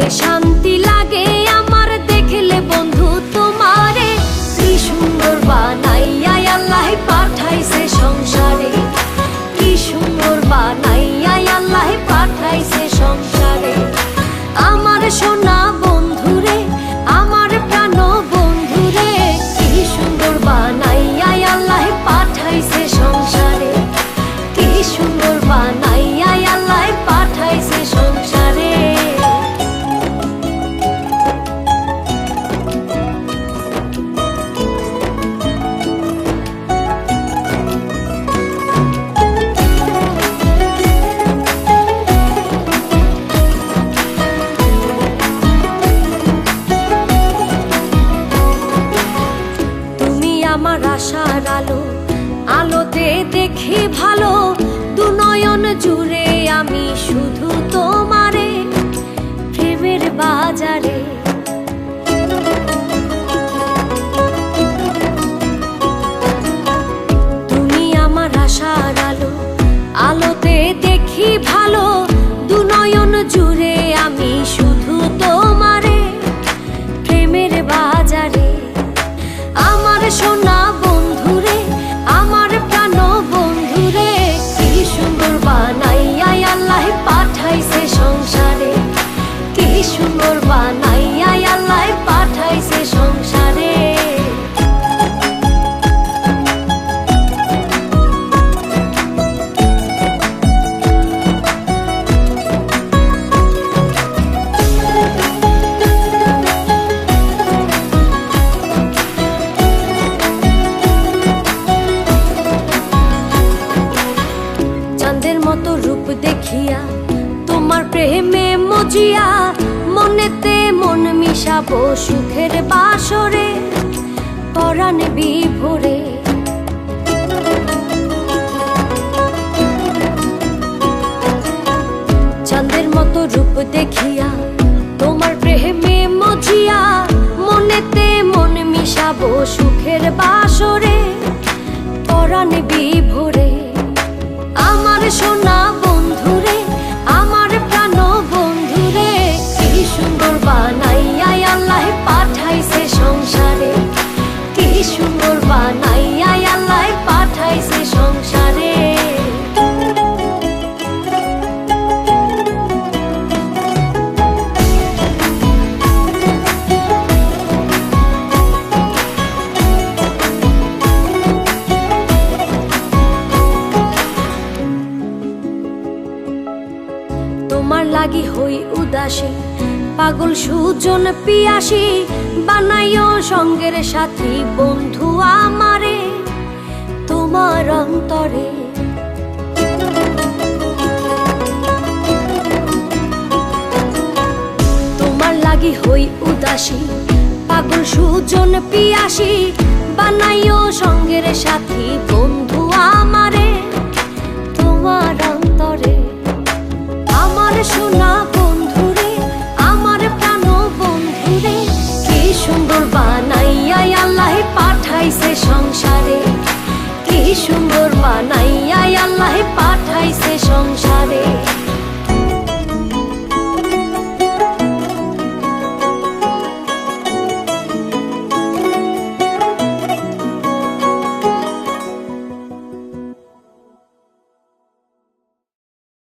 শান্তি লাগে আমার দেখলে বন্ধু তোমারে। কি সুন্দর বানাইয়া আল্লাহ পাঠাইছে সংসারে, কি সুন্দর বানাইয়া আল্লাহ পাঠাইছে সংসারে। আমার সোনা বন্ধুরে, আমার প্রাণ বন্ধুরে, কি সুন্দর বানাইয়া আল্লাহ পাঠাইছে সংসারে, কি সুন্দর বানাইয়া আল্লাহ পাঠাইছে সংসারে। আমার আশার আলো, আলোতে দেখি ভালো, দু নয়ন জুড়ে আমি শুধু তোমারে। প্রেমের বাজারে তুমি আমার আশার আলো, আলোতে দেখি ভালো, দু নয়ন জুড়ে আমি শুধু তোমারে। প্রেমের বাজারে আমার সোনা বন্ধুরে, আমার প্রাণ বন্ধুরে, কি সুন্দর বানাইয়া আল্লাহ পাঠাইছে সংসারে, কি সুন্দর বানাইয়া আল্লাহ পাঠাইছে সংসারে। চাঁদের মতো রূপ দেখিয়া তোমার প্রেমে মজিয়া, মনেতে মন মিশাবো সুখের বাসরে, পরাণ বিভোরে। চাঁদের মতো রূপ দেখিয়া তোমার প্রেমে মজিয়া, মনেতে মন মিশাবো সুখের বাসরে, পরাণ বিভোরে। আমার সোনা বন্ধুরে, আমার প্রাণ বন্ধুরে, কি সুন্দর বানাইয়া আল্লাহ পাঠাইছে সংসারে, কি সুন্দর বানাইয়া আল্লাহ পাঠাইছে সংসারে। তোমার লাগি হই উদাসী, পাগল সুজন পিয়াসী, বানাইও সঙ্গের সাথী বন্ধু আমারে তোমার অন্তরে। তোমার লাগি হই উদাসী, পাগল সুজন পিয়াসী, বানাইও সঙ্গের সাথী বন্ধু আমারে তোমার অন্তরে। আমার সোনা বন্ধুরে, আমার প্রাণ বন্ধুরে, কি সুন্দর বানাইয়া আল্লাহ পাঠাইছে সংসারে, কি সুন্দর বানাইয়া